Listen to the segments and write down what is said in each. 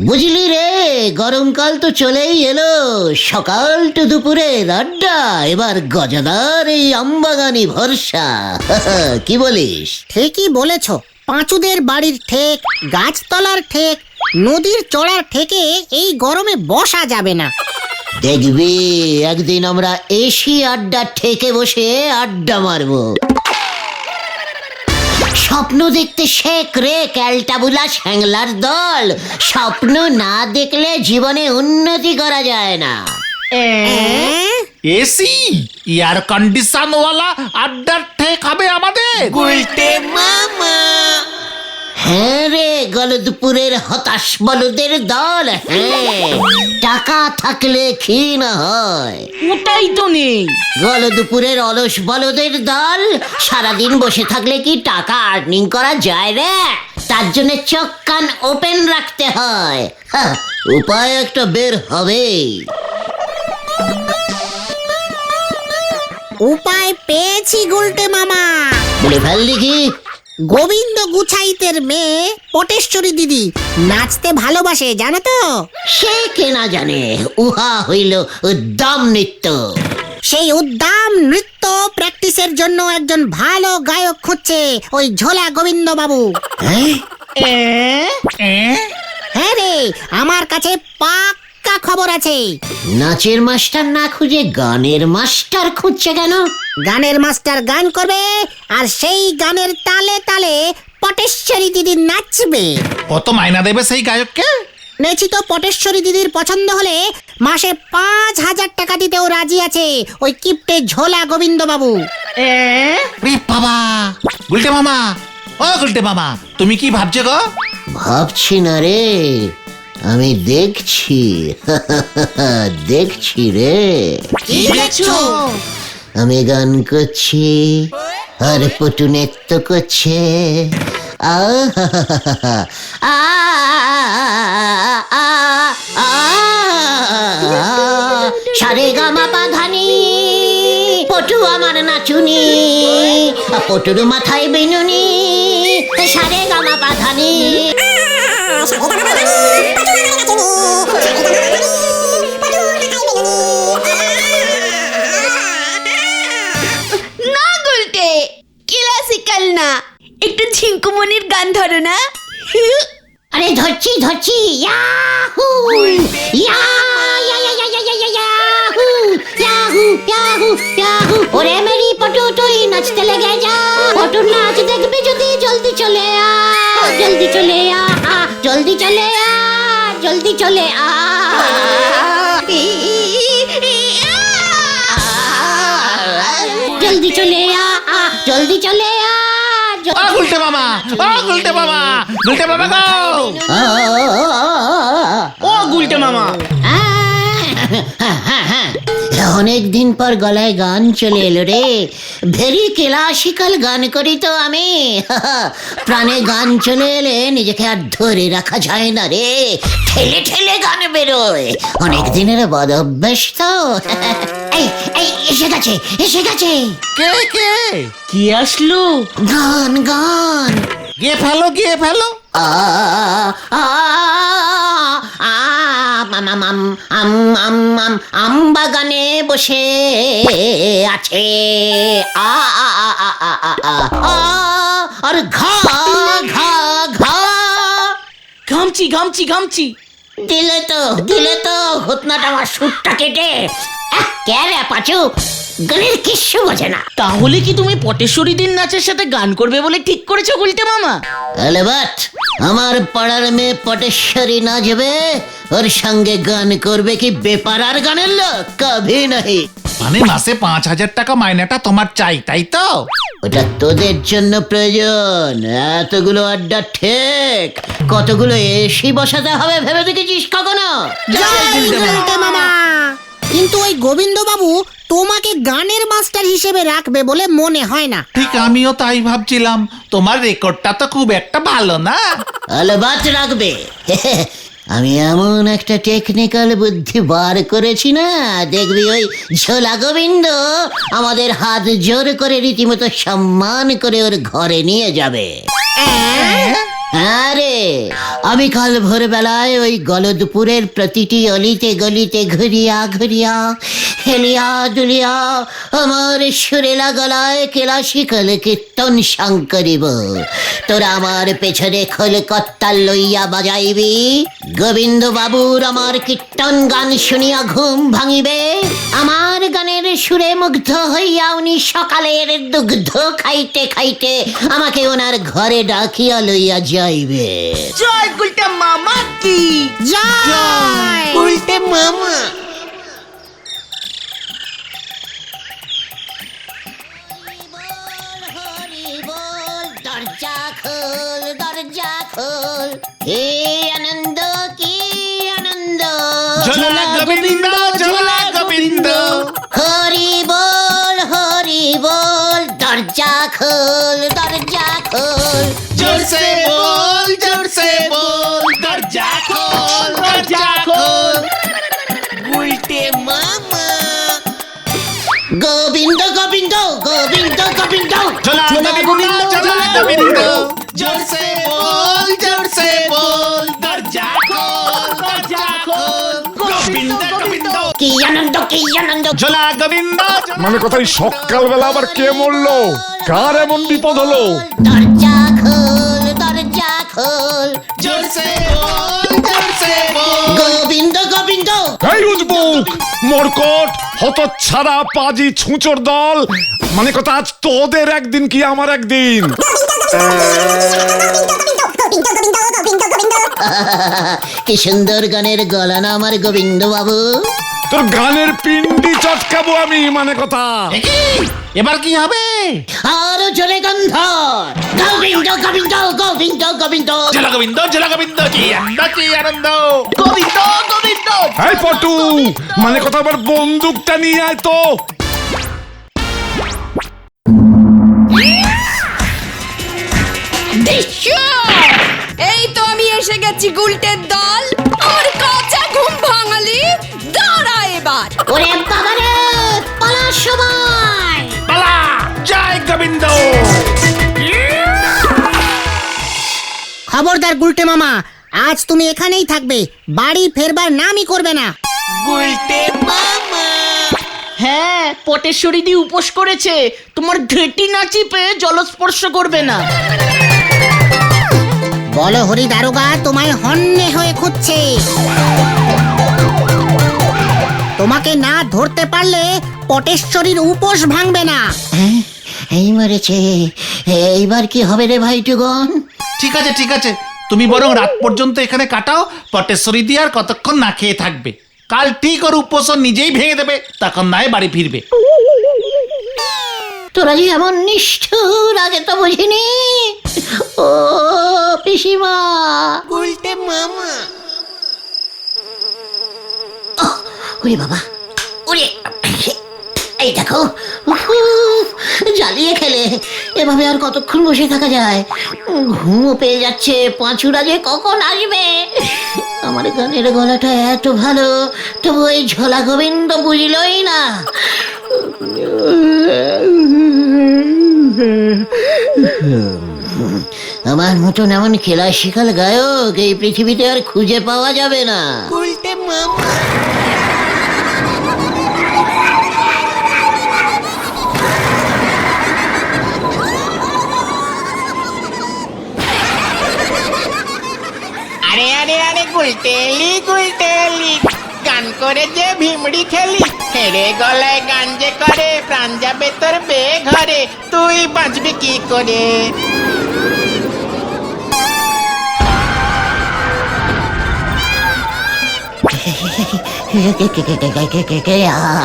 বুঝলি রে, গরমকাল তো চলেই এলো। সকাল টু দুপুরের আড্ডা, এবার গজাদার এই আমবাগানি ভরসা। কি বলিস? ঠিকই বলেছ। পাঁচুদের বাড়ির ঠেক, গাছতলার ঠেক, নদীর চড়ার ঠেকে এই গরমে বসা যাবে না। দেখবি একদিন আমরা এসি আড্ডা ঠেকে বসে আড্ডা মারবো। স্বপ্ন দেখতে শেখ রে ক্যালটাবুলা শ্যাংলার দল। স্বপ্ন না দেখলে জীবনে উন্নতি করা যায় না। এসি এয়ার কন্ডিশন ওয়ালা আড্ডার ঠেক হবে আমাদের। হ্যাঁ রে, গলদপুরের হতাশ বলদের দল। হ্যাঁ, টাকা থাকলে কি না হয়। ওটাই তো নেই। গলদপুরের অলস বলদের দল। সারাদিন বসে থাকলে কি টাকা আর্নিং করা যায় রে? তার জন্য চোখ কান ওপেন রাখতে হয়। উপায় একটা বের হবে। উপায় পেয়েছি গুলটে মামা। বলে ফেল দেখি। গোবিন্দ গুছাইতের মেয়ে পটেশ্বরী দিদি নাচতে ভালোবাসে, জানো তো? সে কে না জানে, উহা হইল উদ্দাম নৃত্য। সেই উদ্দাম নৃত্য প্র্যাকটিসের জন্য একজন ভালো গায়ক খুঁজছে ওই ঝোলা গোবিন্দ বাবু। হ্যাঁ রে, আমার কাছে পাক্কা খবর আছে। নাচের মাস্টার না খুঁজে গানের মাস্টার খুঁজছে কেন? গানের মাস্টার গান করবে, আর সেই গানের তালে তালে পটেশ্বরী দিদি নাচবে। কত মাইনা দেবে সেই গায়ককে? নেছি তো, পটেশ্বরী দিদির পছন্দ হলে মাসে 5,000 টাকা দিতেও রাজি আছে ওই কিপ্টে ঝোলা গোবিন্দ বাবু। রে বাবা, গুলটে মামা, ও গুলটে মামা, তুমি কি ভাবছো গো? ভাবছি না রে, আমি দেখছি। দেখছি রে। কি দেখছো? আমি গান করছি আর পটু নৃত্য করছে। সারে গামা পাধানি, পটু আমার নাচুনি, পটুর মাথায় বিনুনি। সারে গামা পাধানি। না গুলটে, ক্লাসিক্যাল না, একটু ঝিঙ্কুমনির গান ধরো না। আরে ধরছি ধরছি। ইয়াহু ইয়া ইয়া ইয়া ইয়া ইয়া ইয়া ইয়াহু ইয়াহু ইয়াহু ইয়াহু। ওরে মেরি পটু, তুই নাচতে লেগে যা। পটুর নাচ দেখবি যদি জলদি চলে আ, জলদি চলে আ, জলদি চলে আ, জলদি চলে আ। জলদি চলে আ, জলদি চলে আ। ও গুলটে মামা, ও গুলটে মামা, গুলটে মামা গো। ও গুলটে মামা, অনেক দিন পর গলায় গান চলে এলো রে। ভেরি ক্লাসিক্যাল গান করি তো আমি। প্রাণে গান চলে এলে নিজেকে আর ধরে রাখা যায় না রে, ঠেলে ঠেলে গান বেরোয়। অনেক দিনের বদ অভ্যাস তো। এই এই এসে গেছে, এসে গেছে। কে কে? কি আসলো? গান গান। গিয়ে ফেলো, গিয়ে ফেলো। আ আ আ আম বাগানে বসে আছে আ আ আ আ আ আ আ আর ঘা ঘা ঘা। ঘামছি ঘামছি ঘামছি। দিলে তো ঘটনাটা আমার সুরটা কেটে। কে রে পাচু, গানের কিচ্ছু বোঝে না। তাহলে কি তুমি পটেশ্বরী দিন নাচের সাথে গান করবে বলে ঠিক করেছো গুলটে মামা? আলেবাত, আমার পাড়ার মেয়ে পটেশ্বরী নাচবে, ওর সঙ্গে গান করবে কি বেপারার গানের লোক? কভি নাহি। মানে মাসে 5,000 টাকা মাইনাটা তোমার চাই, তাই তো? ওটা তোদের জন্য প্রয়োজন। এতগুলো আড্ডা ঠেক, কতগুলো এসি বসাতে হবে ভেবে দেখেছিস কখনো? জয় গুলটে মামা। কিন্তু ওই গোবিন্দ বাবু তোমাকে গানের মাস্টার হিসেবে রাখবে বলে মনে হয় না। ঠিক আমিও তাই ভাবছিলাম। তোমার রেকর্ডটা তো খুব একটা ভালো না। আলবাত রাখবে। আমি এমন একটা টেকনিক্যাল বুদ্ধি বার করেছি না, দেখবি ওই ঝোলা গোবিন্দ আমাদের হাত জোর করে রীতিমতো সম্মান করে ওর ঘরে নিয়ে যাবে। আরে আমি কাল ভোরবেলায় ওই গলদপুরের প্রতিটি অলিতে গলিতে ঘুরিয়া ঘুরিয়া হেলিয়া দুলিয়া আমার সুরেলা গলায় ক্লাসিক্যাল কীর্তন সাং করিব। তোরা আমার পেছনে খোল কর্তাল লইয়া বাজাইবি। গোবিন্দ বাবুর আমার কীর্তন গান শুনিয়া ঘুম ভাঙিবে। আমার গানের সুরে মুগ্ধ হইয়া উনি সকালের দুগ্ধ খাইতে খাইতে আমাকে ওনার ঘরে ডাকিয়া লইয়া যাইবে। জয় গুলটে মামা কি জয় গুলটে মামা। দরজা খোল, দরজা খোল, হে আনন্দ কি আনন্দ। ঝোলা গোবিন্দ, ঝোলা গোবিন্দ। হরি বল, দরজা খোল, দরজা খোল। जोर से बोल, जोर से बोल, दरजा खोल, दरजा खोल। গুলটে মামা। গোবিন্দ গোবিন্দ গোবিন্দ গোবিন্দ। ঝোলা গোবিন্দ, ঝোলা গোবিন্দ। जोर से बोल, जोर से बोल, दरजा खोल, दरजा खोल। गोविंद गोविंद। কি আনন্দ কি আনন্দ। ঝোলা গোবিন্দ। মানে কথাই সকালবেলা আবার কে মরলো, কার এমন বিপদ হলো? দরজা খোল, দরজা খোল। जोर से बोल, जोर से बोल। গোবিন্দ গোবিন্দ। এই উজবুক মরকট হতচ্ছাড়া পাজি ছুঁচোর দল, মানে কথা আজ তোদের একদিন কি আমার একদিন। কি সুন্দর গানের গলা না আমার গোবিন্দ বাবু। তোর গানের পিন্ডি চটকাবো আমি, মানে কথা। এবার কি হবে? আরো জোরে গন্ধ। গোবিন্দ গোবিন্দ গোবিন্দ গোবিন্দ। ঝোলা গোবিন্দ, ঝোলা গোবিন্দ। কি আনন্দ, কি আনন্দ। গোবিন্দ গোবিন্দ। এই পটু, মানে কথা আবার বন্দুকটা নিয়ে আয় তো। এই তো আমি এসে গেছি গুলটের দল। আমার কাঁচা ঘুম ভাঙালি, দাঁড়া এবার। ওরে বাবারে, পালার সময়। পালা, জয় গোবিন্দ। খবরদার গুলটে মামা, আজ তুমি এখানেই থাকবে, বাড়ি ফেরবার নামই করবে না। গুলটে মামা। হ্যাঁ, পটেশ্বরী দি উপোস করেছে, তোমার ঘেটি না চিপে জলস্পর্শ করবে না। বলো হরি দারোগা তোমায় হন্যে হয়ে খুঁজছে। তোমাকে না ধরতে পারলে পটেশ্বরীর উপোস ভাঙবে না। এই মরেছে, এইবার কি হবে রে ভাইটুগন? ঠিক আছে, ঠিক আছে, তুমি বরং রাত পর্যন্ত এখানে কাটাও। পটেশ্বরী দিয়ে আর কতক্ষণ না খেয়ে থাকবে। কাল ঠিক ওর উপোসন নিজেই ভেঙে দেবে, তখন নয় বাড়ি ফিরবে। তোরা যে এমন নিষ্ঠুর, আগে তো বুঝিনি। ও পিসিমা। গুলটে মামা। ওরে বাবা, ওরে এই দেখো, জ্বালিয়ে খেলে। এভাবে আর কতক্ষণ বসে থাকা যায়? ঘুমও পেয়ে যাচ্ছে, পাঁচুরা যে কখন আসবে। আমার গানের গলাটা এত ভালো, তবু ওই ঝোলা গোবিন্দ বুঝলই না। আমার মতন এমন ক্লাসিক্যাল গায়ক এই পৃথিবীতে আর খুঁজে পাওয়া যাবে না। গুলটে মামা। আরে আরে আরে গুলটেলি গুলটেলি, গান করে যে ভিমড়ি খেলি, হেরে গলায় গান যে করে, প্রাণ যাবে তোর বেঘরে, তুই বাঁচবি কি করে?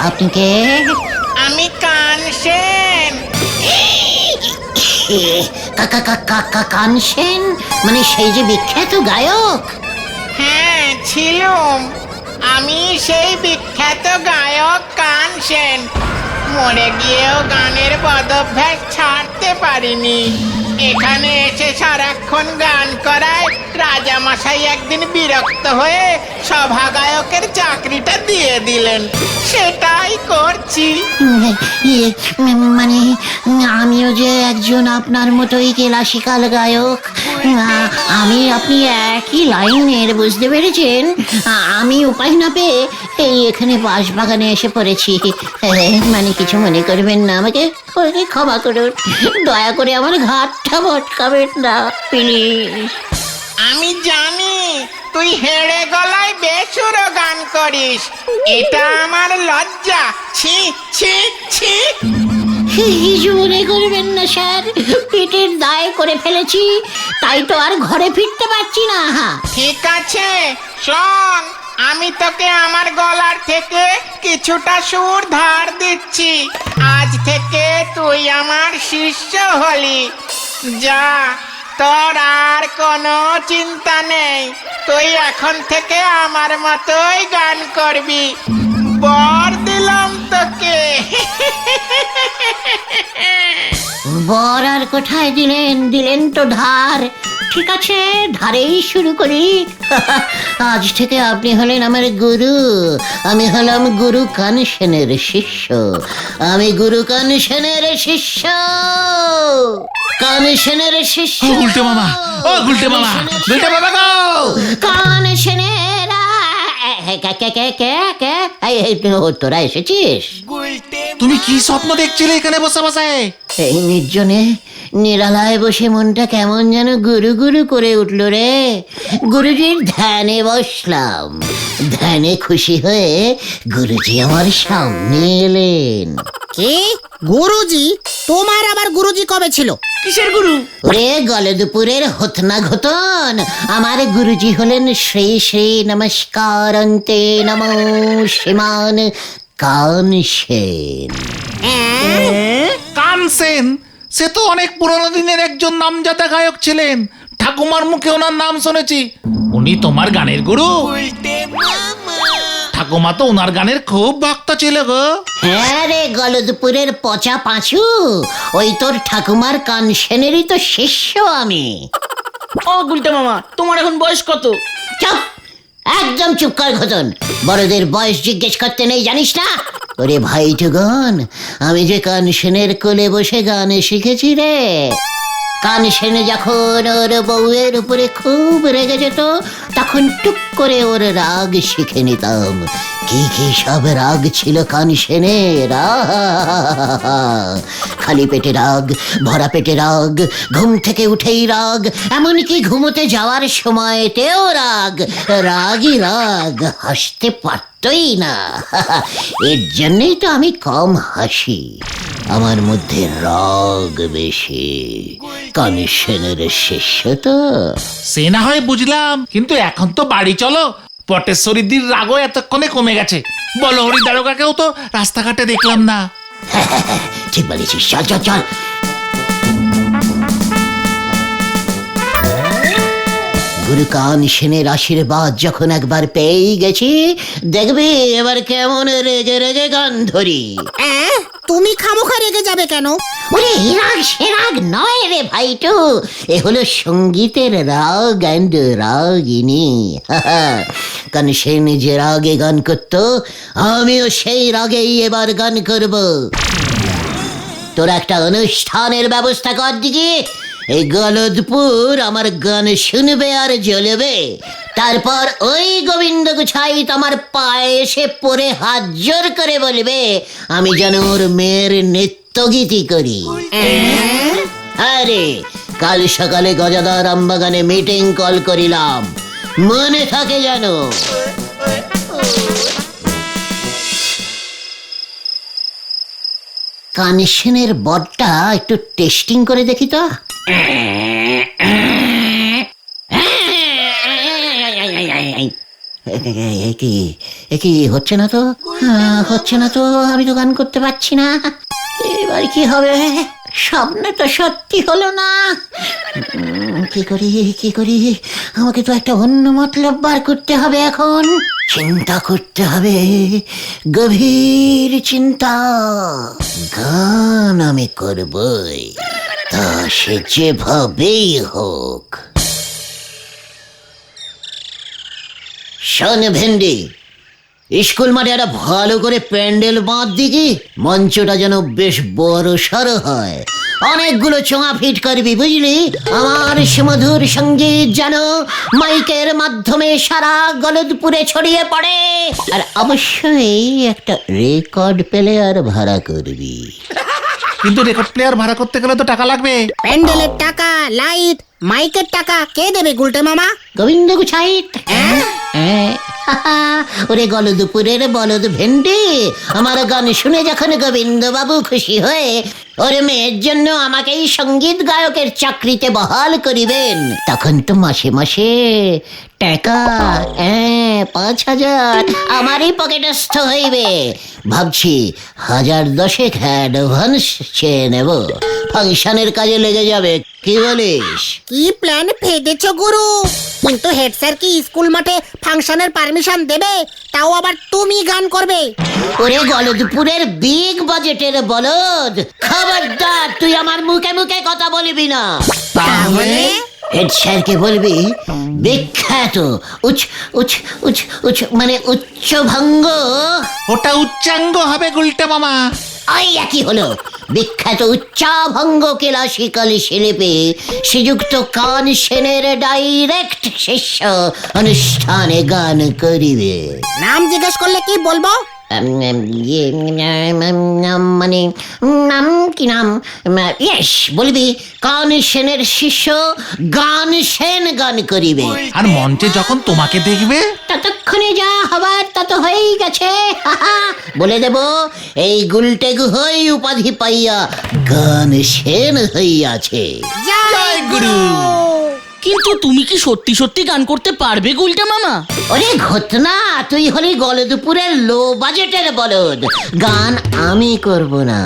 আপনি কে? আমি কানসেন। কানসেন মানে সেই যে বিখ্যাত গায়ক? হ্যাঁ ছিলুম, আমি সেই বিখ্যাত গায়ক কানসেন। মরে গিয়েও গানের বদভ্যাস ছাড়তে পারিনি। এখানে এসে সারাক্ষণ গান করায় রাজামশাই একদিন বিরক্ত হয়ে সভাগায়কের চাকরিটা দিয়ে দিলেন, সেটাই করছি। মানে আমিও যে একজন আপনার মতোই ক্লাসিক্যাল গায়ক, আমি আপনি একই লাইনের, বুঝতে পেরেছেন? আমি উপায় না পেয়ে এই এখানে বাঁশবাগানে এসে পড়েছি। মানে কিছু মনে করবেন না, আমাকে ক্ষমা করুন, দয়া করে আমার ঘাটটা ভটকাবেন না প্লিজ। আমি জানি তুই হেড়ে গলায় বেসুরো গান করিস, এটা আমার লজ্জা। ছি ছি ছি। কিছু মনে করবেন না স্যার, পেটের দায় করে ফেলেছি, তাই তো আর ঘরে ফিরতে পারছি না। ঠিক আছে, শোন, আমি তোকে আমার গলার থেকে কিছুটা সুর ধার দিচ্ছি। আজ থেকে তুই আমার শিষ্য হলি। যা, তোর আর কোনো চিন্তা নেই, তুই এখন থেকে আমার মতোই গান করবি। বর দিলাম তোকে। বর আর কোথায় দিলেন? দিলেন তো ধার। ঠিক আছে, ধারেই শুরু করি। আজ থেকে আপনি হলেন আমার গুরু, আমি হলাম গুরু কানসেনের শিষ্য। আমি গুরু কানসেনের শিষ্য, কানসেনের শিষ্য। ও গুলটে মামা, ও গুলটে মামা, গুলটে মামা গো! কানসেনের তোরা এসেছিস? তুমি কি স্বপ্ন দেখছিলে এখানে বসে বসে? এই নির্জনে নিরালায় বসে মনটা কেমন যেন গুরু গুরু করে উঠল রে। গুরুজির ধ্যানে বসলাম, ধ্যানে খুশি হয়ে গুরুজি আমার সামনে এলেন। কে গুরুজি? তোমার আবার গুরুজি কবে ছিল? কিসের গুরু? ওরে গলদপুরের হতনা ঘতন, আমার গুরুজি হলেন শ্রী শ্রী নমস্কারন্তে নমো শ্রীমান কানসেন। কানসেন? সে তো অনেক পুরনো দিনের একজন নামজাদা গায়ক ছিলেন, ঠাকুমার মুখে ওনার নাম শুনেছি। উনি তোমার গানের গুরু? ঠাকুমা তো ওনার গানের খুব ভক্ত ছিল গো। হ্যাঁ রে গলদপুরের পচা পাঁচু, ওই তোর ঠাকুমার কানসেনেরই তো শিষ্য আমি। ও গুলটে মামা, তোমার এখন বয়স কত? চুপ, একদম চুপ কর ঘটন। বড়দের বয়স জিজ্ঞেস করতে নেই, জানিস না? ওরে ভাইটুগন, আমি যে কানসেনের কোলে বসে গান শিখেছি রে। কানসেনে যখন ওর বউয়ের উপরে খুব রেগে যেত, তখন টুক করে ওর রাগ শিখে নিতাম। কি কি সব রাগ ছিল কানসেনের! খালি পেটে রাগ, ভরা পেটে রাগ, ঘুম থেকে উঠেই রাগ, এমনকি ঘুমোতে যাওয়ার সময়তেও রাগ। রাগই রাগ, হাসতে পারতই না। এর জন্যই তো আমি কম হাসি, আমার মধ্যে রাগ বেশি। কানসেনের শিষ্য তো। সে না হয় বুঝলাম, কিন্তু এখন তো বাড়ি চলো, পটেশ্বরীদির রাগও এতক্ষণে কমে গেছে। বলো হরি দারোগাকেও তো রাস্তাঘাটে দেখলাম না। ঠিক বলেছিস, চল চল চল। গুরু কানসেনের আশীর্বাদ যখন একবার পেয়েই গেছি, দেখবি এবার কেমন রেগে রেগে গান ধরি। তুমি খামোখা রেগে যাবে কেন? ওরে এই রাগ সে রাগ নয় রে ভাইটু, এ হলো সঙ্গীতের রাগ অ্যান্ড রাগিনী। কানসেন যে রাগে গান করত, আমিও সেই রাগেই এবার গান করব। তোরা একটা অনুষ্ঠানের ব্যবস্থা কর দিকে। এই গলদপুর আমার গান শুনবে আর জ্বলবে। তারপর ওই গোবিন্দ গুছাই আমার পায়ে এসে পড়ে হাত জোর করে বলবে আমি যেন ওর মেয়ের নৃত্যগীতি করি। আরে কাল সকালে গজাদার আমবাগানে মিটিং কল করিলাম, মনে থাকে যেন। কানসেনের বডটা একটু টেস্টিং করে দেখি তো। কি হচ্ছে না তো, হচ্ছে না তো, আমি তো গান করতে পারছি না। এবার কি হবে? স্বপ্ন তো সত্যি হলো না। কি করি আমাকে তো একটা অন্য মতলব বার করতে হবে এখন। চিন্তা করতে হবে, গভীর চিন্তা। গান আমি করবই, তা সে যেভাবেই হোক। শোন ভেন্ডি, স্কুল মাঠে একটা ভালো করে প্যান্ডেল বাঁধ দিকি, মঞ্চটা যেন বেশ বড় সড়ো হয়। অনেকগুলো চোঙা ফিট করবি, বুঝলি? আমার সুমধুর সঙ্গীত যেন মাইকের মাধ্যমে সারা গলদপুরে ছড়িয়ে পড়ে। আর অবশ্যই একটা রেকর্ড প্লেয়ার ভাড়া করবি। কিন্তু রেকর্ড প্লেয়ার ভাড়া করতে গেলে তো টাকা লাগবে। প্যান্ডেলের টাকা, লাইট, মাইকের টাকা কে দেবে গুলটে মামা? গোবিন্দ গুছাইত। ওরে গলদপুরের বলদ ভেন্ডি, আমার গান শুনে যখন গোবিন্দ বাবু খুশি হয়ে ওর মেয়ের জন্য আমাকেই সঙ্গীত গায়কের চাকরিতে বহাল করিবেন, তখন তো মাসে মাসে টাকা 5,000 আমারই পকেটস্থ হইবে। ভাবছি 1010 অ্যাডভান্স চেয়ে নেব, ফাংশনের কাজে লেগে যাবে। কি বলিস? কি প্ল্যান ফেটেছো গুরু? কিন্তু হেড স্যার কি স্কুল মাঠে ফাংশনের পারমিশন দেবে? তাও আবার তুমি গান করবে? ওরে গলদপুরের বিগ বাজেটের বলদ, খবরদার তুই আমার মুখে মুখে কথা বলবি না। তাহলে হেড স্যারকে বলবি বিখ্যাত উচ্চ উচ্চ উচ্চ উচ্চ মানে উচ্চভঙ্গ, ওটা উচ্চাঙ্গ হবে গুলটে মামা। ওই একই হলো। বিখ্যাত উচ্চাভঙ্গ ক্লাসিক্যাল শিল্পী শ্রীযুক্ত কান সেনের ডাইরেক্ট শিষ্য অনুষ্ঠানে গান করিবে। নাম জিজ্ঞেস করলে কি বলবো? মানে নাম কি নাম? ইয়েস, বলবি কান সেনের শিষ্য গান সেন গান করিবে। আর মঞ্চে যখন তোমাকে দেখবে ততক্ষণে যা হবার তত হয়েই গেছে। বলে দেব এই গুলটে গুহই উপাধি পাইয়া গান সেন হইয়াছে। জয় গুরু। কিন্তু তুমি কি সত্যি সত্যি গান করতে পারবে গুলটে মামা? ওরে ঘটনা, তুই হলি গলদপুরের লো বাজেটের বলদ। গান আমি করব না,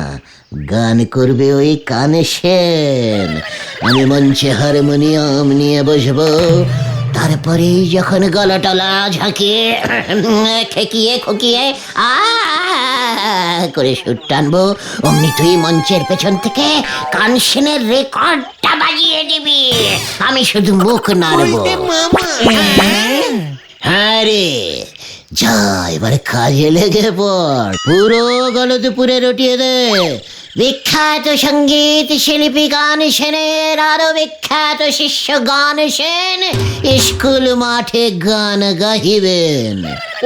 গান করবে ওই কান সেন। আমি মঞ্চে হারমোনিয়াম নিয়ে বসবো, তারপরেই যখন গলা টলা ঝাঁকিয়ে খেকিয়ে খুকিয়ে করে সুর টানবো, অমনি তুই মঞ্চের পেছন থেকে কানসেনের রেকর্ডটা বাজিয়ে দিবি, আমি শুধু মুখ নাড়বো। হ্যাঁ রে, যা এবার কাজে লেগে পড়, পুরো গলদপুরে রটিয়ে দে। বিখ্যাত সঙ্গীত শিল্পী গান সেনের আরো বিখ্যাত শিষ্য গান সেন স্কুল মাঠে গান গাহিবেন।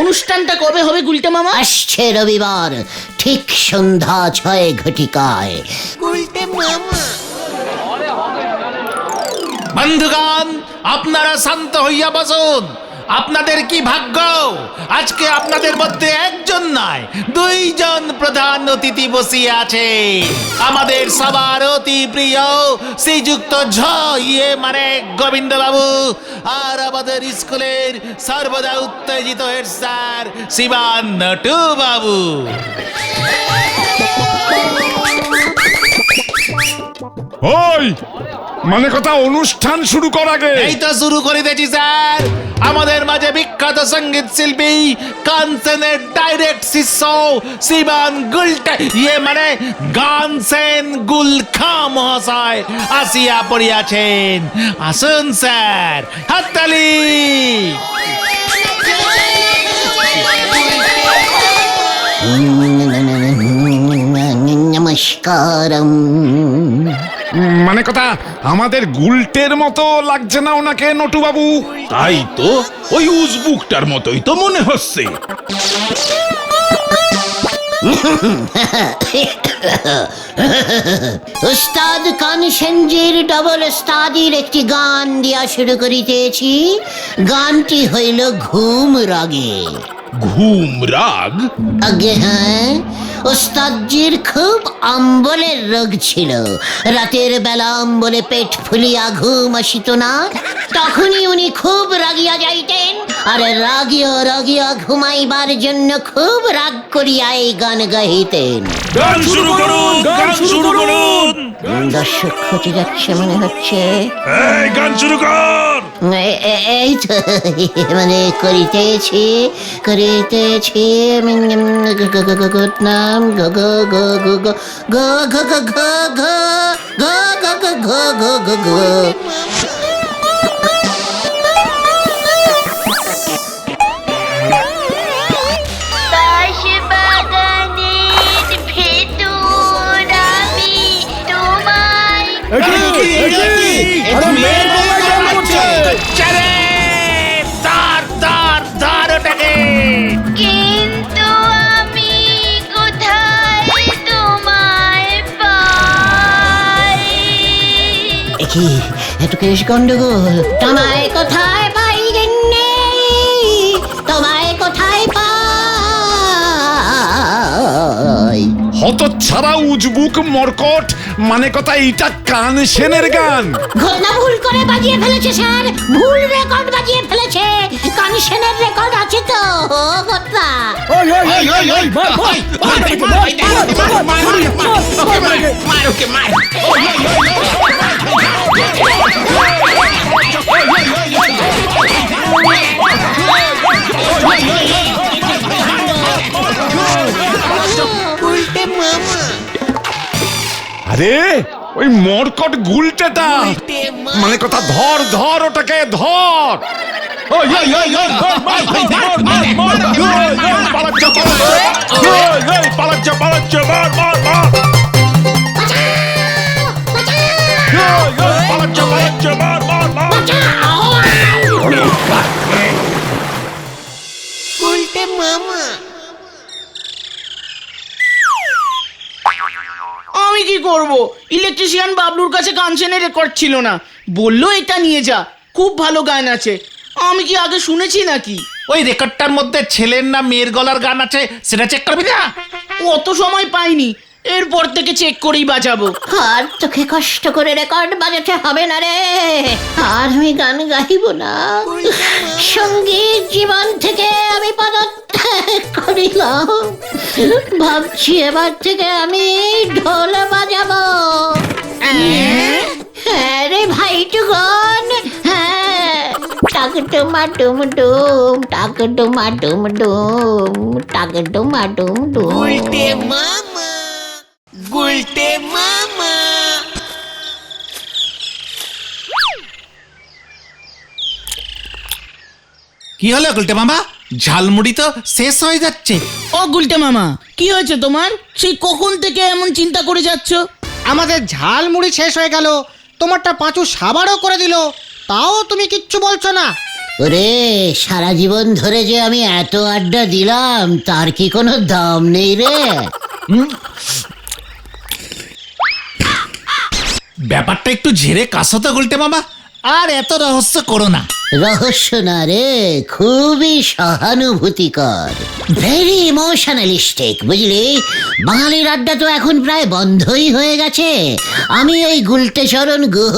অনুষ্ঠানটা কবে হবে গুলটে মামা? আসছে রবিবার ঠিক সন্ধ্যা 6 ঘটিকায়। বন্ধুগণ, আপনারা শান্ত হইয়া বসুন। আপনাদের কি ভাগ্য, আজকে আপনাদের মধ্যে একজন নয় 2জন প্রধান অতিথি বসিয়ে আছে। আমাদের সবার অতি প্রিয় শ্রীযুক্ত মানে গোবিন্দ বাবু, আর আমাদের স্কুলের সর্বদা উত্তেজিত হেড স্যার শিবান নটু বাবু। ওই মানে কথা, অনুষ্ঠান শুরু কর আগে। এই তো শুরু করে দিয়েছি স্যার। আমাদের মাঝে বিখ্যাত সঙ্গীত শিল্পী কানসেনের ডাইরেক্ট শিষ্য শিবান গুলটে মানে গানসেন গুলখা মহাশয় আসিয়া পড়িয়াছেন। আসুন স্যার, হাততালি। নমস্কারম। মানে কথা, আমাদের গুলটের মতো লাগছে না ওনাকে নটু বাবু? তাই তো, ওই উজবুকটার মতোই তো মনে হচ্ছে। উস্তাদ কানসেনজির ডবল উস্তাদির একটি গান দিয়া শুরু করিতেছি। গানটি হইল ঘুম রাগে। ঘুম রাগ? আগে হ্যাঁ, ওস্তাদজির খুব অম্বলের রোগ ছিল। রাতের বেলা অম্বলে পেট ফুলিয়া ঘুম আসিত না, তখনই উনি খুব রাগিয়া যাইতেন আরে রাগিয়া ঘুমাইবার জন্য খুব রাগ করিয়া এই গান গাহিতেন। গান শুরু করুন, গান শুরু করুন। দর্শক খোঁজে যাচ্ছে মনে হচ্ছে। এই গান শুরু কর। এই তো মানে করিতেছি নাম গো গো গো গো গো গো গো গো গো গো গো গো গো গো গো গো। কিন্তু আমি কোথায় তোমায় পাই? কি এত কেশ গন্ডগোল? তোমায় কোথায় পাই গেন্নে, তোমায় কোথায় পাই? হতচ্ছাড়া উজবুক মরকট, মানে কথা এটা কান সেনের গান। ঘটনা ভুল করে বাজিয়ে ফেলেছে স্যার, ভুল রেকর্ড বাজিয়ে ফেলেছে। কানেকশনের রেকর্ড আছে তো ঘটনা। আরে ওই মরকট গুলটেটা, মানে কথা ধর ধর ওটাকে ধর। আমি কি করব? ইলেকট্রিশিয়ান বাবলুর কাছে কানসেনের রেকর্ড ছিল না, বললো এটা নিয়ে যা, খুব ভালো গান আছে। আমি কি আগে শুনেছি নাকি? ওই রেকর্ডটার মধ্যে ছেলের না মেয়ের গলার গান আছে, সেটা চেক করবি না? অত সময় পাইনি, এরপর থেকে চেক করেই বাজাবো। আর তোকে কষ্ট করে রেকর্ড বাজাতে হবে না রে, আর আমি গান গাইব না। সঙ্গীত জীবন থেকে আমি পদত্যাগ করিলাম, ভাবছি এবার থেকে আমি ঢোল বাজাবো। হ্যাঁ রে ভাইটুগন, হ্যাঁ। টাক ডুমা ডুম ডুম, টাক ডুমা ডুম ডুম, টাক ডুমা ডুম ডুম। কি হলো গুলটে মামা? ঝালমুড়ি তো শেষ হয়ে যাচ্ছে। ও গুলটে মামা, কি হয়েছে তোমার? সেই কখন থেকে এমন চিন্তা করে যাচ্ছ? আমাদের ঝাল মুড়ি শেষ হয়ে গেল, তোমারটা পাঁচু সাবারও করে দিল, তাও তুমি কিচ্ছু বলছো না। ওরে সারা জীবন ধরে যে আমি এত আড্ডা দিলাম, তার কি কোনো দাম নেই রে? ব্যাপারটা একটু ঝেড়ে কাশো তো গুলটে মামা, আর এত রহস্য করো না। রহস্য না রে, খুবই সহানুভূতিকর, ভেরি ইমোশনালিস্টিক, বুঝলি? বাঙালির আড্ডা তো এখন প্রায় বন্ধই হয়ে গেছে। আমি ওই গুলটে চরণ গুহ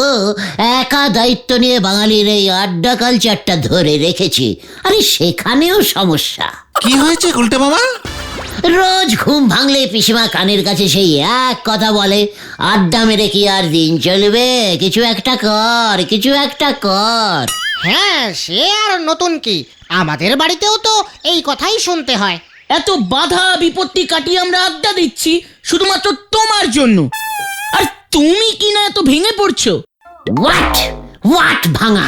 একা দায়িত্ব নিয়ে বাঙালির এই আড্ডা কালচারটা ধরে রেখেছি। আরে সেখানেও সমস্যা। কি হয়েছে গুলটে মামা? রোজ ঘুম ভাঙলে পিসিমা কানের কাছে সেই এক কথা বলে, আড্ডা মেরে কি আর দিন চলবে? কিছু একটা কর, কিছু একটা কর। হ্যাঁ, সে আর নতুন কি, আমাদের বাড়িতেও তো এই কথাই শুনতে হয়। এত বাধা বিপত্তি কাটিয়ে আমরা আড্ডা দিচ্ছি শুধুমাত্র তোমার জন্য, আর তুমি কি না এত ভেঙে পড়ছো? হোয়াট ভাঙা?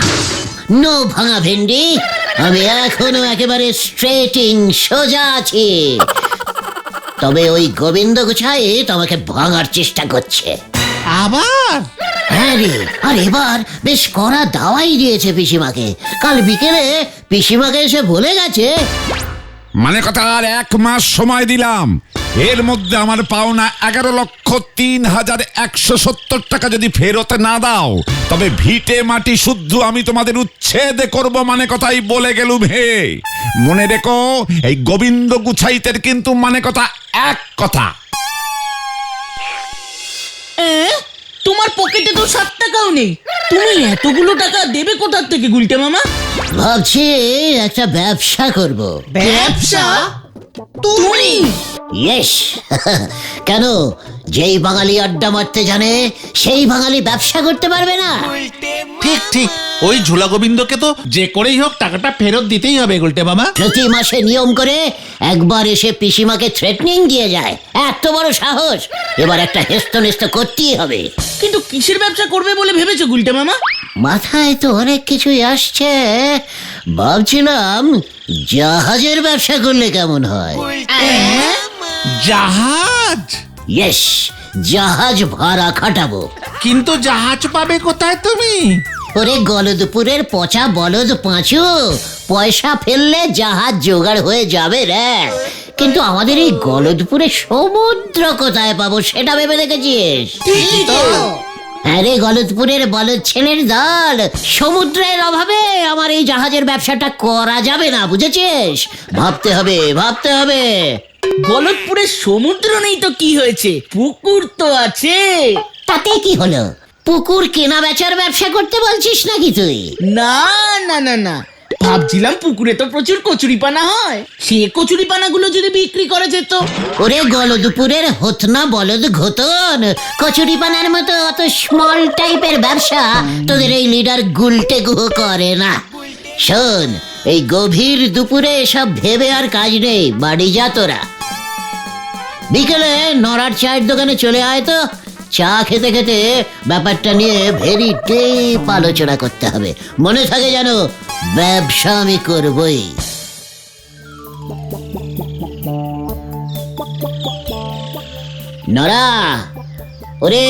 নো ভাঙা ভেন্ডি, আমি এখনো একেবারে স্ট্রেটিং, সোজা আছি। তবে ওই গোবিন্দ গুছাই তোমাকে ভাঙার চেষ্টা করছে আবার। হ্যাঁ রে, আর এবার বেশ কড়া দাওয়াই দিয়েছে পিসিমাকে। কাল বিকেলে পিসিমাকে এসে বলে গেছে, মানে কথা আর 1 মাস সময় দিলাম, এর মধ্যে আমার পাওনা 11,03,170 টাকা যদি ফেরত না দাও, তবে ভিটে মাটি শুদ্ধ আমি তোমাদের উচ্ছেদ করব, মানে কথাই বলে গেলুম হে। মনে রেখো, এই গোবিন্দ গুছাইতের কিন্তু মানে কথা এক কথা। তোমার পকেটে তো 7 টাকাও নেই, তুমি এতগুলো টাকা দেবে কোথার থেকে গুলটে মামা? ভাবছি একটা ব্যবসা করব। ব্যবসা? তুমি? ইয়েস। কেন, যেই বাঙালি আড্ডা মারতে জানে সেই বাঙালি ব্যবসা করতে পারবে না? ঠিক ঠিক, ওই ঝোলা গোবিন্দকে তো যে করেই হোক টাকাটা ফেরত দিতেই হবে গুলটে মামা। প্রতি মাসে নিয়ম করে একবার এসে পিসিমাকে থ্রেটনিং দিয়ে যায়, এত বড় সাহস! এবার একটা হেস্তনেস্ত করতেই হবে। কিন্তু কিসের ব্যবসা করবে বলে ভেবেছো গুলটে মামা? মাথায় তো অনেক কিছুই আসছে, ভাবছিলাম জাহাজের ব্যবসা করলে কেমন হয়। জাহাজ? ইয়েস, জাহাজ ভাড়া খাটাবো। কিন্তু জাহাজ পাবে কোথায় তুমি? ওরে গলদপুরের পচা বলদ পাঁচু, পয়সা ফেললে জাহাজ জোগাড় হয়ে যাবে রে। কিন্তু আমাদের এই গলদপুরে সমুদ্র কোথায় পাবো সেটা ভেবে দেখেছিস? আরে গলদপুরের বলদ ছেলের দল, সমুদ্রের অভাবে আমার এই জাহাজের ব্যবসাটা করা যাবে না, বুঝেছিস? ভাবতে হবে, ভাবতে হবে। গলতপুরে সমুদ্র নেই তো কি হয়েছে, পুকুর তো আছে। তাতে কি হলো? পুকুর কেনা বেচার ব্যবসা করতে বলছিস নাকি তুই? না না না না, ভাবছিলাম পুকুরে তো প্রচুর কচুরিপানা হয়, সে কচুরিপানাগুলো যদি বিক্রি করা যেত। ওরে গলদপুরের হতনা বলদ ঘতন, কচুরিপানার মতো অত স্মল টাইপের ব্যবসা তোদের এই লিডার গুলটে গুহ করে না। শোন, এই গভীর দুপুরে এসব ভেবে আর কাজ নেই, বাড়ি যা তোরা। বিকেলে নড়ার চায়ের দোকানে চলে আয় তো, চা খেতে খেতে ব্যাপারটা নিয়ে ভেরি ডিপ আলোচনা করতে হবে। মনে থাকে যেন ব্যবসা আমি করবই। নরা, ওরে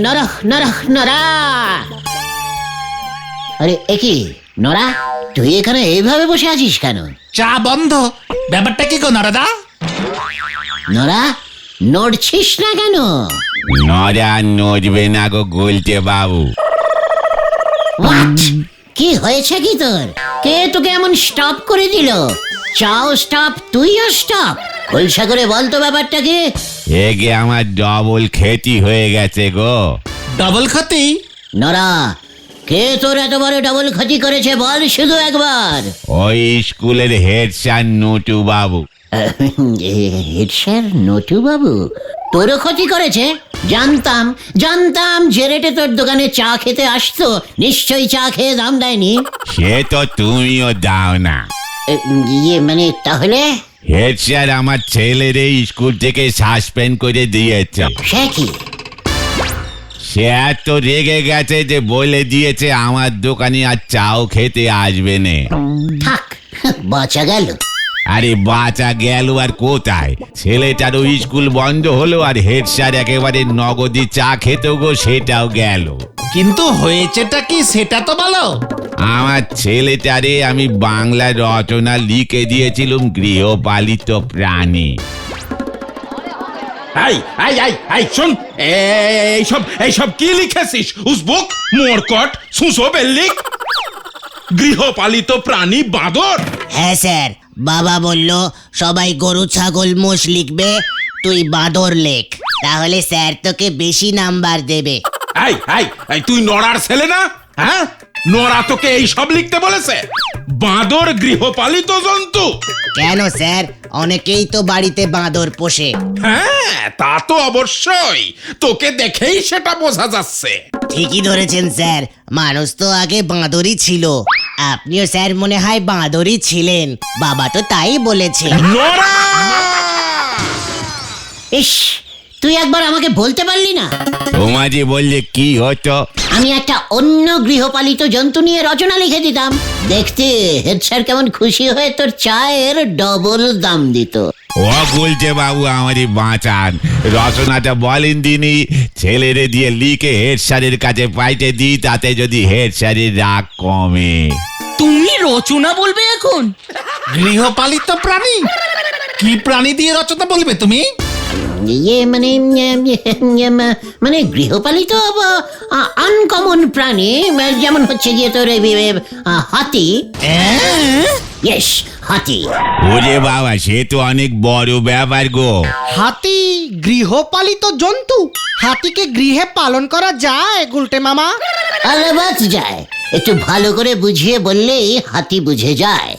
নরা নরা নরা! আরে একি নরা, তুই এখানে এইভাবে বসে আছিস কেন? চা বন্ধ, ব্যাপারটা কি গো নারদা? নরা, নড়ছিস না কেন? নরা নড়বে না গো গুলটে বাবু। What? কি হয়েছে কি তোর? কে তোকে এমন স্টপ করে দিল? চাও স্টপ, তুইও স্টপ। খোলসা করে বল তো ব্যাপারটা কি? এগে আমার ডবল ক্ষতি হয়ে গেছে গো। ডবল ক্ষতি? নরা, কে তোর এত বড় ডবল ক্ষতি করেছে বল শুধু একবার। ওই স্কুলের হেড স্যার নটু বাবু। হেড স্যার নটু বাবু তোরও ক্ষতি করেছে? জানতাম জানতাম, যে রেটে তোর দোকানে চা খেতে আসতো নিশ্চয়ই চা খেয়ে দাম দেয়নি। সে তো তুমিও দাও না। ইয়ে মানে তাহলে? হেড স্যার আমার ছেলের এই স্কুল থেকে সাসপেন্ড করে দিয়েছে। সে কি? সে এত রেগে গেছে যে বলে দিয়েছে আমার দোকানে আর চাও খেতে আসবে না। থাক, বাঁচা গেল। আরে বাঁচা গেল আর কোথায়, ছেলেটারও স্কুল বন্ধ হলো আর হেড স্যার একেবারে নগদি চা খেতেও গো, সেটাও গেল। কিন্তু হয়েছেটা কি সেটা তো বলো। আমার ছেলেটারে আমি বাংলা রচনা লিখে দিয়েছিলাম গৃহপালিত প্রাণী। শোন, এইসব কি লিখেছিস? উসবুক, মোরকট, সুসো বেল্লিক, গৃহপালিত প্রাণী বাঁদর। হ্যাঁ স্যার, বাবা বলল সবাই গরু ছাগল মোষ লিখবে, তুই বাঁদর লেখ, তাহলে স্যার তোকে বেশি নাম্বার দেবে। এই তুই নড়ার ছেলে না? হ্যাঁ, নড়া তোকে এই সব লিখতে বলেছে? বাঁদর গৃহপালিত জন্তু? কেন স্যার, অনেকেই তো বাড়িতে বাঁদর পোষে। হ্যাঁ, তা তো অবশ্যই, তোকে দেখেই সেটা বোঝা যাচ্ছে। ঠিকই ধরেছেন স্যার, মানুষ তো আগে বাঁদরই ছিল, আপনিও স্যার মনে হয় বাঁদরই ছিলেন, বাবা তো তাই বলেছে। নড়া! ইস, তুই একবার আমাকে বলতে পারলি না? তোমাজি বললে কি হতো? আমি একটা অন্য গৃহপালিত জন্তু নিয়ে রচনা লিখে দিতাম, দেখতে হেড স্যার কেমন খুশি হয়ে তোর চায়ের ডবল দাম দিত। ও বলছে বাবু আমারই বাঁচান, রচনাটা বলেন দিনই, ছেলেরে দিয়ে লিখে হেড স্যারের কাছে পাইতে দিই, তাতে যদি হেড স্যারের রাগ কমে। তুমি রচনা বলবে এখন? গৃহপালিত প্রাণী? কি প্রাণী দিয়ে রচনা বলবে তুমি? ইয়ে মানে গৃহপালিত আনকমন প্রাণী, যেমন হচ্ছে গিয়ে তোর হাতি। ইয়েস, হাতি। ওরে বাবা, সে তো অনেক বড় ব্যাপার গো। হাতি গৃহপালিত জন্তু? হাতিকে গৃহে পালন করা যায় গুলটে মামা? আলাবাত যায়, একটু ভালো করে বুঝিয়ে বললেই হাতি বুঝে যায়।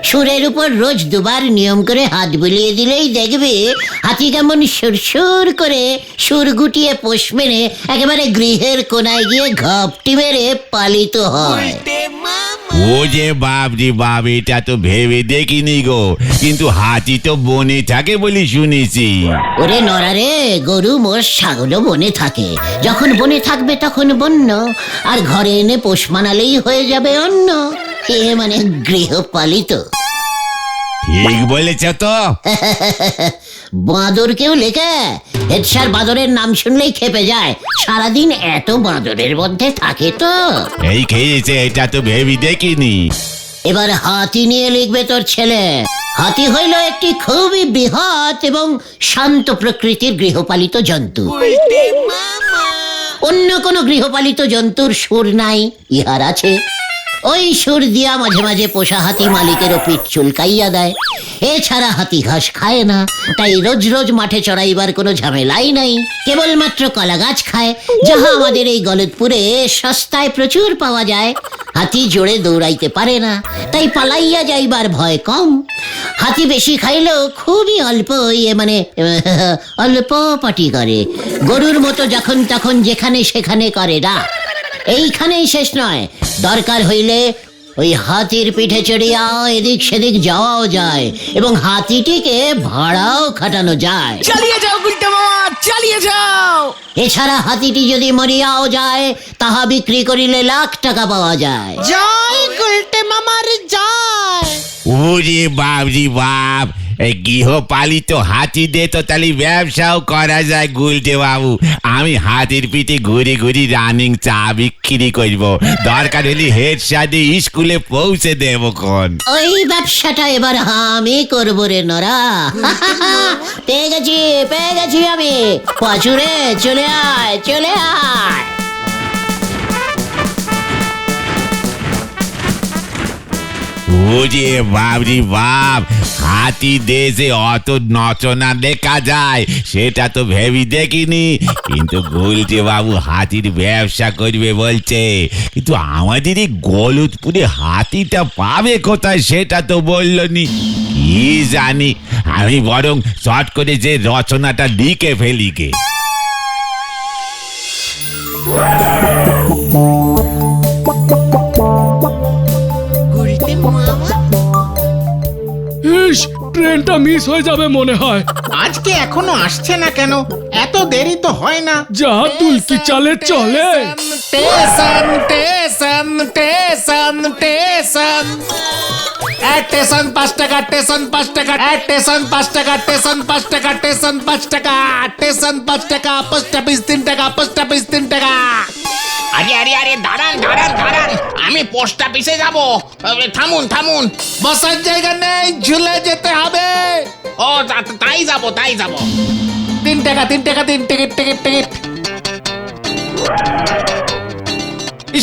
সুরের উপর রোজ দুবার নিয়ম করে হাত বুলিয়ে দিলেই দেখবে হাতি কেমন সুরসুর করে সুর গুটিয়ে পোষ মেরে একেবারে গৃহের কোনায় গিয়ে ঘপটি মেরে পালিত হয়। ও যে বাপজি বাপ, এটা তো ভেবে দেখিনি গো, কিন্তু হাতি তো বনে থাকে বলি শুনেছি। ওরে নরারে, গরু মোষ ছাগলও বনে থাকে। যখন বনে থাকবে তখন বন্য, আর ঘরে এনে পোষ মানালেই হয়ে যাবে অন্য। এ মানে গৃহপালিত। ঠিক বলেছ তো। বাঁদর কেউ লেখে? হেডস্যার বাঁদরের নাম শুনলেই খেপে যায়। সারাদিন এত বাঁদরের মধ্যে থাকে তো। এই খেয়েছে, এটা তো ভেবে দেখিনি। এবার হাতি নিয়ে লিখবে তোর ছেলে। হাতি হইল একটি খুবই বৃহৎ এবং শান্ত প্রকৃতির গৃহপালিত জন্তু। অন্য কোনো গৃহপালিত জন্তুর সুর নাই, ইহার আছে। ওই সুর দিয়া মাঝে মাঝে পোষা হাতি মালিকেরও পিঠ চুলকাইয়া দেয়। এছাড়া হাতি ঘাস খায় না, তাই রোজ রোজ মাঠে চড়াইবার কোনো ঝামেলাই নাই। কেবলমাত্র কলা গাছ খায়, যাহা আমাদের এই গলতপুরে সস্তায় প্রচুর পাওয়া যায়। হাতি জোরে দৌড়াইতে পারে না, তাই পালাইয়া যাইবার ভয় কম। হাতি বেশি খাইলেও খুবই অল্প, মানে অল্প পাটি করে। গরুর মতো যখন তখন যেখানে সেখানে করে না। এইখানেই শেষ নয়, দরকার হইলে ওই হাতির পিঠে চড়িয়া এদিক সেদিক যাওয়াও যায় এবং হাতিটিকে ভাড়াও খাটানো যায়। চালিয়ে যাও গুলটে মামা, চালিয়ে যাও। এছাড়া হাতিটি যদি মরিয়াও যায়, তাহা বিক্রি করিলে লাখ টাকা পাওয়া যায়। জয় গুলটে মামার জয়। ওরে বাপজি বাপ, এই গৃহপালিত হাতি দিয়ে তো তাহলে ব্যবসাও করা যায় গুলটে বাবু। আমি হাতির পিঠে ঘুরে ঘুরে রানিং চা বিক্রি করবো, দরকার হলে হেড সাথে স্কুলে পৌঁছে দেবো কোন। ওই ব্যবসাটা এবার আমি করবো রে নরা। পেয়ে গেছি আমি। পাচুরে চলে আয়, চলে আয়। ওরে বাপরি বাপ, হাতি দেশে অত নচনা দেখা যায় সেটা তো ভেবে দেখিনি। কিন্তু গুলটে বাবু হাতির ব্যবসা করবে বলছে, কিন্তু আমাদের এই গলতপুরে হাতিটা পাবে কোথায় সেটা তো বললনি। কি জানি, আমি বরং শর্ট করে যে রচনাটা লিখে ফেলি গে। ট্রেনটা মিস হয়ে যাবে মনে হয়। আজকে এখনো আসছে না কেন? এত দেরি তো হয় না। যা তুলকি চালে চলে। Station station station station station 5 টাকা, স্টেশন 5 টাকা, স্টেশন 5 টাকা, স্টেশন 5 টাকা, স্টেশন 5 টাকা, স্টেশন 5 টাকা, পোস্ট অফিস 3 টাকা, পোস্ট অফিস 3 টাকা। আরে আরে আরে, দাঁড়ান দাঁড়ান দাঁড়ান, আমি পোস্ট অফিসে যাব। থামুন থামুন। বসার জায়গা নেই, ঝুলে যেতে হবে। ও তাই যাব তাই যাব। 3 টাকা 3 টাকা 3 ticket ticket ticket.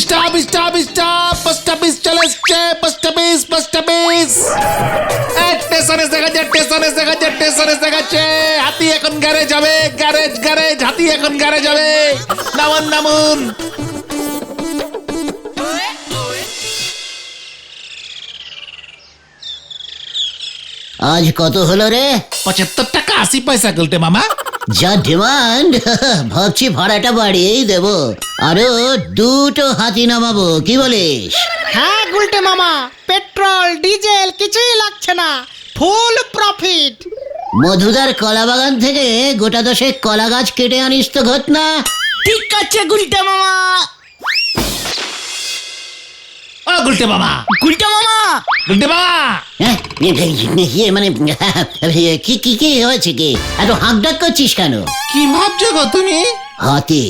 Stop stop stop, post office চলে এসছে, পোস্ট অফিস পোস্ট অফিস। স্টেশনে দেখা যায়, স্টেশনে দেখা যায়, স্টেশনে দেখাচ্ছে। হাতি এখন গ্যারেজ যাবে, গ্যারেজ গ্যারেজ, হাতি এখন গ্যারেজ যাবে। নামুন নামুন। আজ কত হলো রে? 75 টাকা 80 পয়সা গুলটে মামা। যা ডিমান্ড, ভাবছি ভাড়াটা বাড়িয়েই দেব। আরো দুটো হাতি নামাবো, কি বলিস? হ্যাঁ গুলটে মামা, পেট্রোল ডিজেল কিছুই লাগছে না, ফুল প্রফিট। মধুদার কলা বাগান থেকে গোটা 10 কলা গাছ কেটে আনিস তো ঘটনা। ঠিক আছে গুলটে মামা। ও গুলটে মামা, গুলটে মামা, গুলটে মামা। হ্যাঁ, মানে কি কি কি হয়েছে? কি এত হাঁক ডাক করছিস কেন? কি ভাবছো গো তুমি? হাতি,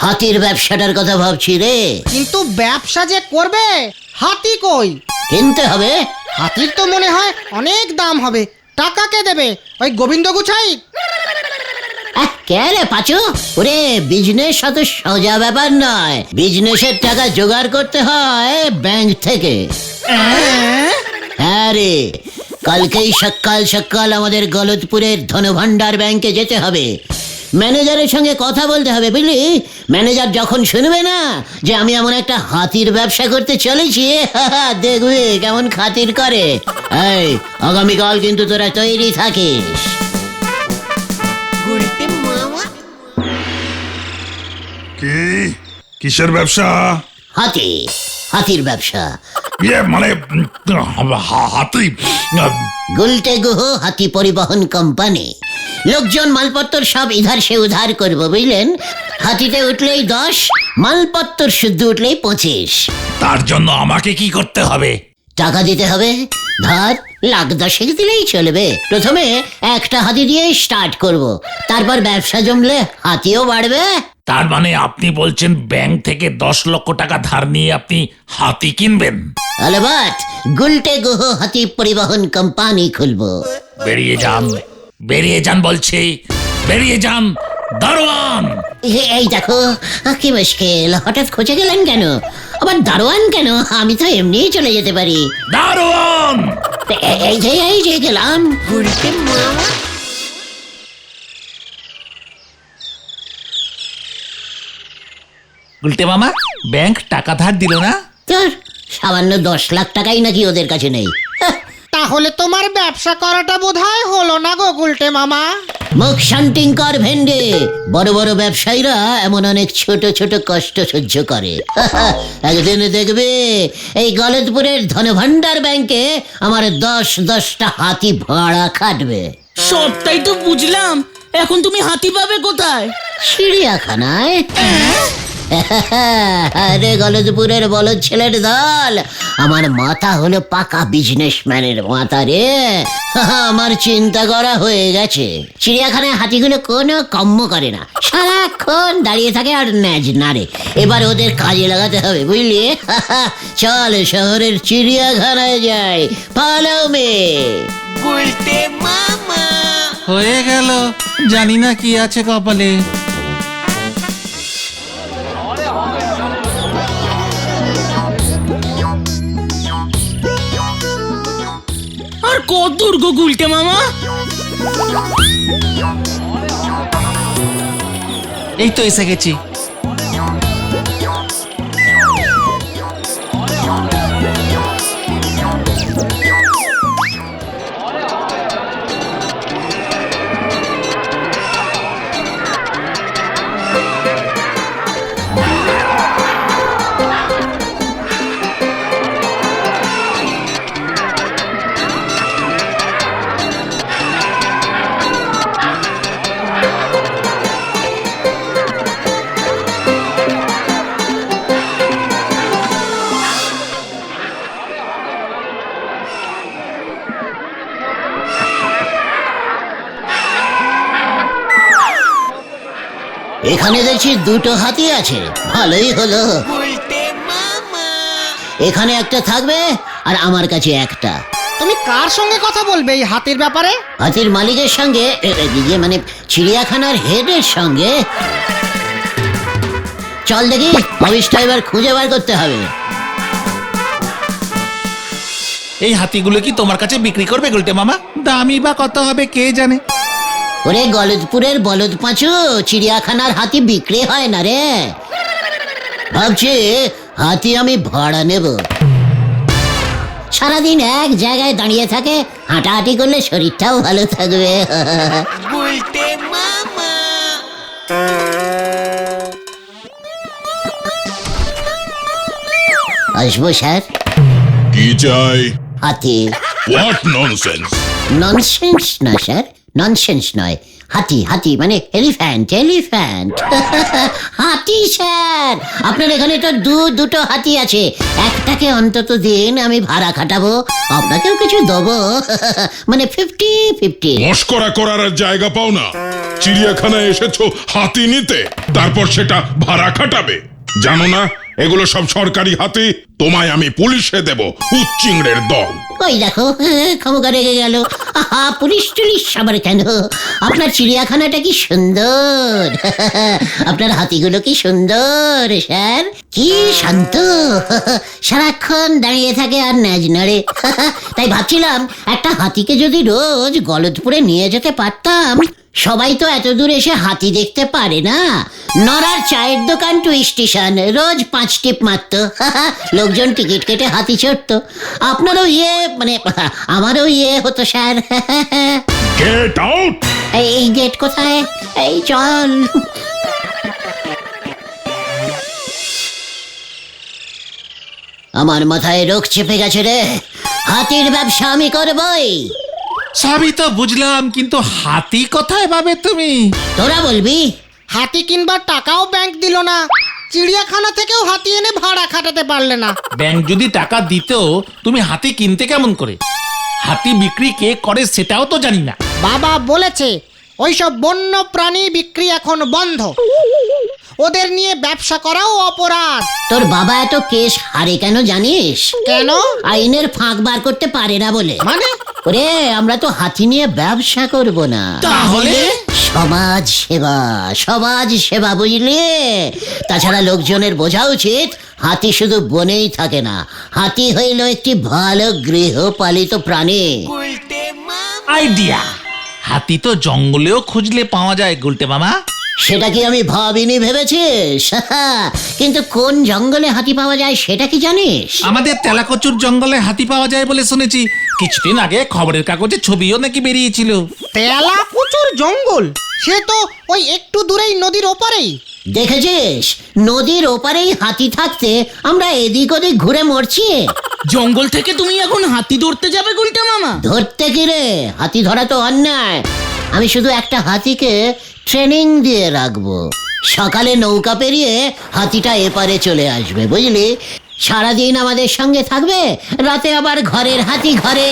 হাতির ব্যবসাটার কথা ভাবছি রে। কিন্তু ব্যবসা যে করবে, হাতি কই? কিনতে হবে। হাতির তো মনে হয় অনেক দাম হবে। টাকা কে দেবে? ওই গোবিন্দ গুছাই? কে রে পাচু? ওরে, বিজনেস অত সোজা ব্যাপার নয়। বিজনেসের টাকা জোগাড় করতে হয় ব্যাংক থেকে। হ্যাঁ রে, কালকেই সকাল সকাল আমাদের গলতপুরের ধনভাণ্ডার ব্যাংকে যেতে হবে। ম্যানেজারের সঙ্গে কথা বলতে হবে বুঝলি। ম্যানেজার যখন শুনবে না যে আমি এমন একটা হাতির ব্যবসা করতে চলেছি, দেখবে কেমন খাতির করে। এই আগামীকাল কিন্তু তোরা তৈরি থাকিস। কি কিসের ব্যবসা? হাতির ব্যবসা। ইয়ে মানে হাতি? গুলটে গুহ হাতি পরিবহন কোম্পানি। লোকজন মালপত্তর সব ইধার সে উধার করবো বুঝলেন। হাতিতে উঠলেই 10, মালপত্তর শুদ্ধ উঠলেই 25। তার জন্য আমাকে কি করতে হবে? টাকা দিতে হবে। ধর 1,10,000 দিলেই চলবে। প্রথমে একটা হাতি দিয়ে স্টার্ট করব, তারপর ব্যবসা জমলে হাতিও বাড়বে। তার মানে আপনি বলছেন ব্যাংক থেকে 10 লক্ষ টাকা ধার নিয়ে আপনি হাতি কিনবেন? আলবাত গুলটে গুহ হাতি পরিবহন কোম্পানি খুলবো। বেরিয়ে যান বলছি, বেরিয়ে যান। দারোয়ান! এই দেখো কি মুশকিল, হঠাৎ খোঁজে গেলেন কেন? আবার দারোয়ান কেন? আমি তো এমনিই চলে যেতে পারি। দারোয়ান! এই যে গেলাম। উল্টে মামা, ব্যাংক টাকা ধার দিল না? তোর সামান্য 10 লাখ টাকাই নাকি ওদের কাছে নেই। তাহলে তোমার ব্যবসা করাটা বোধহয় হলো না গো গুলটে মামা। মুখ শান্তিং কর ভেন্ডে। বড় বড় ব্যবসায়ীরা এমন অনেক ছোট ছোট কষ্ট সহ্য করে। একদিন দেখবে এই গলতপুরের ধনভান্ডার ব্যাংকে আমার 10টা হাতি ভাড়া খাটবে। সবটাই তো বুঝলাম, এখন তুমি হাতি পাবে কোথায়? চিড়িয়াখানায়। আরে গলতপুরের বলদ ছেলের দল, আমার মাথা হলো পাকা বিজনেসম্যানের মাথা রে। আমার চিন্তা করা হয়ে গেছে। চিড়িয়াখানায় হাতিগুলো কোনো কম্ম করে না, সারাক্ষণ দাঁড়িয়ে থাকে আর ন্যাজ নাড়ে। এবার ওদের কাজে লাগাতে হবে বুঝলি। চল শহরের চিড়িয়াখানায় যাই, ফলো মে। হয়ে গেল, জানি না কি আছে কপালে। আর কত দূর গো গুলটে মামা? এই তো এসে গেছি। এখানে দেখছি 2টো হাতি আছে, ভালোই হলো। এখানে একটা থাকবে আর আমার কাছে একটা। তুমি কার সঙ্গে কথা বলবে এই হাতির ব্যাপারে? হাতির মালিকের সঙ্গে, মানে চিড়িয়াখানার হেডের সঙ্গে। চল দেখি, অফিসটা এবার খুঁজে বার করতে হবে। এই হাতিগুলো কি তোমার কাছে বিক্রি করবে গুলটে মামা? দামই বা কত হবে কে জানে। ওরে গলতপুরের বলদ পাঁচু, চিড়িয়াখানার হাতি বিক্রি হয় না রে। ভাবছি হাতি আমি ভাড়া নেব। সারাদিন এক জায়গায় দাঁড়িয়ে থাকে, হাঁটাহাঁটি করলে শরীরটাও ভালো থাকবে। আসবো স্যার? কি চাই? হাতি। What nonsense! ননসেন্স না স্যার, ননসেন্স নয়। হাতি মানে এলিফ্যান্ট। হাতি স্যার, আপনার এখানে তো দুটো হাতি আছে। একটাকে অন্তত দিন, আমি ভাড়া খাটাবো, আপনাকেও কিছু দেবো। মানে 50-50। মস্করা করার আর জায়গা পাও না। চিড়িয়াখানায় এসেছো হাতি নিতে, তারপর সেটা ভাড়া খাটাবে। জানো না এগুলো সব সরকারি হাতি? তোমায় আমি পুলিশে দেব উচ্চিংড়ের দল। ওই দেখো ক্ষমতা রেগে গেল। আহা, পুলিশ টুলিশ আবার কেন? আপনার চিড়িয়াখানাটা কি সুন্দর, আপনার হাতিগুলো কি সুন্দর স্যার, কি শান্ত, সারাক্ষণ দাঁড়িয়ে থাকে আর ন্যাজ নাড়ে। তাই ভাবছিলাম একটা হাতিকে যদি রোজ গলতপুরে নিয়ে যেতে পারতাম। সবাই তো এত দূর এসে হাতি দেখতে পারে না। নড়ার চায়ের দোকান টু স্টেশন রোজ 5 টিপ মারত, লোকজন টিকিট কেটে হাতি চড়তো। আপনারও মানে আমারও হতো স্যার। Get out. এই গেট কোথায়? এই চল। আমার মাথায় রোগ চেপে গেছে রে, হাতির ব্যবসা আমি করবই। সবই তো বুঝলাম, কিন্তু হাতি কোথায় পাবে তুমি? তোরা বলবি। হাতি কিনবার টাকাও ব্যাংক দিল না, চিড়িয়াখানা থেকেও হাতি এনে ভাড়া খাটাতে পারলে না। ব্যাংক যদি টাকা দিত, তুমি হাতি কিনতে কেমন করে? হাতি বিক্রি কে করে সেটাও তো জানি না। বাবা বলেছে ওইসব বন্য প্রাণী বিক্রি এখন বন্ধ, ওদের নিয়ে ব্যবসা করাও অপরাধ। তোর বাবা এত কেস হারে কেন জানিস? কেন? আইনের ফাঁক বার করতে পারে না বলে। মানে? ওরে, আমরা তো হাতি নিয়ে ব্যবসা করব না। তাহলে? সমাজ সেবা, সমাজ সেবা, বুঝলি? তাছাড়া লোকজনের বোঝা উচিত হাতি শুধু বনেই থাকে না, হাতি হইল একটি ভালো গৃহপালিত প্রাণী। আইডিয়া! হাতি তো জঙ্গলেও খুঁজলে পাওয়া যায় গুলটে মামা। সেটা কি আমি ভাবিনি ভেবেছিস? কিন্তু কোন জঙ্গলে হাতি পাওয়া যায় সেটা কি জানিস? আমাদের তেলাকচুর জঙ্গলে হাতি পাওয়া যায় বলে শুনেছি। কিছুদিন আগে খবরের কাগজে ছবিও নাকি বেরিয়েছিল। তেলাকুচুর জঙ্গল? সে তো ওই একটু দূরেই নদীর ওপারেই। দেখেছিস, নদীর ওপারেই হাতি থাকতে আমরা এদিক ওদিক ঘুরে মরছি। জঙ্গল থেকে তুমি এখন হাতি ধরতে যাবে গুলটে মামা? ধরতে কি রে, হাতি ধরা তো অন্যায়। আমি শুধু একটা হাতিকে ট্রেনিং দিয়ে রাখবো। সকালে নৌকা পেরিয়ে হাতিটা এপারে চলে আসবে, বুঝলি? সারাদিন আমাদের সঙ্গে থাকবে, রাতে আবার ঘরের হাতি ঘরে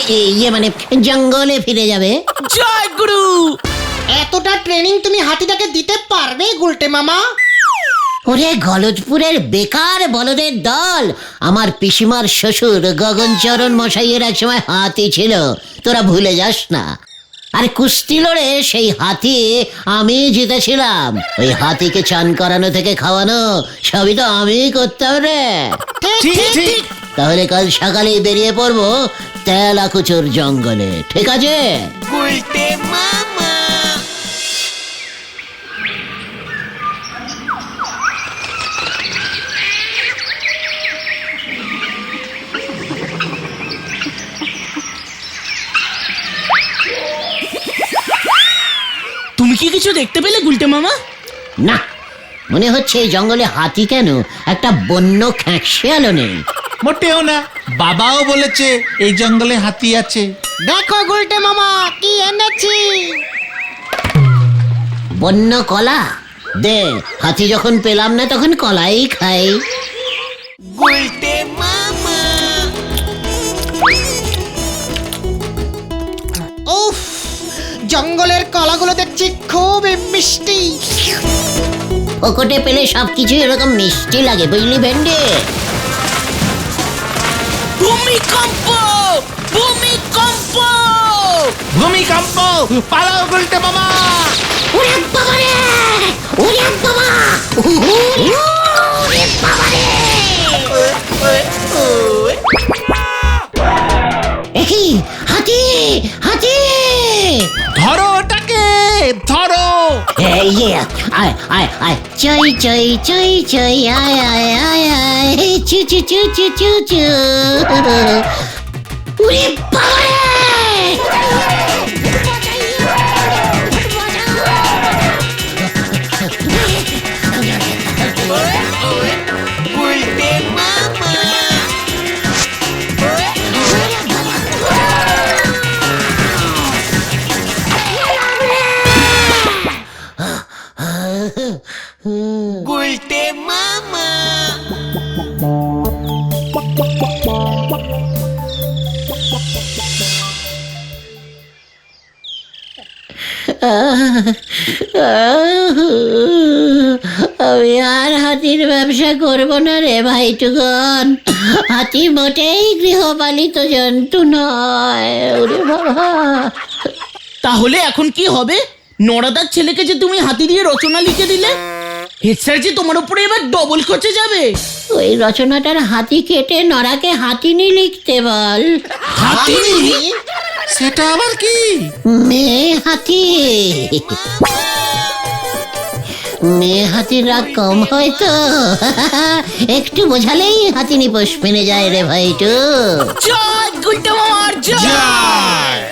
মানে জঙ্গলে ফিরে যাবে। জয় গুরু! এতটা ট্রেনিং তুমি হাতিটাকে দিতে পারবে গুলটে মামা? ওরে গলদপুরের বেকার বলদের দল! আমার পিসিমার শ্বশুর গগনচরণ মশাইয়ের এক সময় হাতি ছিল, তোরা ভুলে যাস না। আর কুস্তি লড়ে সেই হাতি আমি জিতেছিলাম। ওই হাতিকে চান করানো থেকে খাওয়ানো সবই তো আমি করতাম রে। ঠিক। তাহলে কাল সকালেই বেরিয়ে পড়বো তেলাকুচুর জঙ্গলে, ঠিক আছে? তুমি কি কিছু দেখতে পেলে গুলটে মামা? না, মনে হচ্ছে এই জঙ্গলে হাতি কেন, একটা বন্য খ্যাঁকশিয়ালও নেই। মোটেও না, বাবাও বলেছে এই জঙ্গলে হাতি আছে। দেখো গুলটে মামা কি এনেছি। বন্য কলা দে, হাতি যখন পেলাম না তখন কলাই খাই। উফ, জঙ্গলের কলাগুলো দেখছি খুব মিষ্টি। পকেটে পেলে সবকিছু এরকম মিষ্টি লাগে, বুঝলি ভেন্ডি? ভূমিকম্প! ভূমিকম্প! ভূমিকম্প! পালাও গুলটে মামা! ওরে বাবা রে! ওরে বাবা! ওরে বাবা রে! একই হাতি! হাতি! ধরো ওটাকে, ধরো! এই আয় আয় আয়, চই চই চই চই, আয় আয় আয় আয়, চু চু চু চু চু চু। ওরে বাবা রে! আমি আর হাতির ব্যবসা করব না রে ভাইটুগন। হাতি মোটেই গৃহপালিত জন্তু নয়। ওরে বাবা, তাহলে এখন কি হবে? নরাদার ছেলেকে যে তুমি হাতি দিয়ে রচনা লিখে দিলে, হেড স্যার যে তোমার উপরে এবার ডবল খরচে যাবে। ওই রচনাটার হাতি কেটে নরাকে হাতিনি লিখতে বল। হাতিনি? সেটা আবার কি? মেয়ে হাতি। মেয়ে হাতির রাগ কম হয় তো, একটু বোঝালেই হাতিনি পোষ মেনে যায় রে ভাইটু। জয় গুলটে মামার জয়। জয়।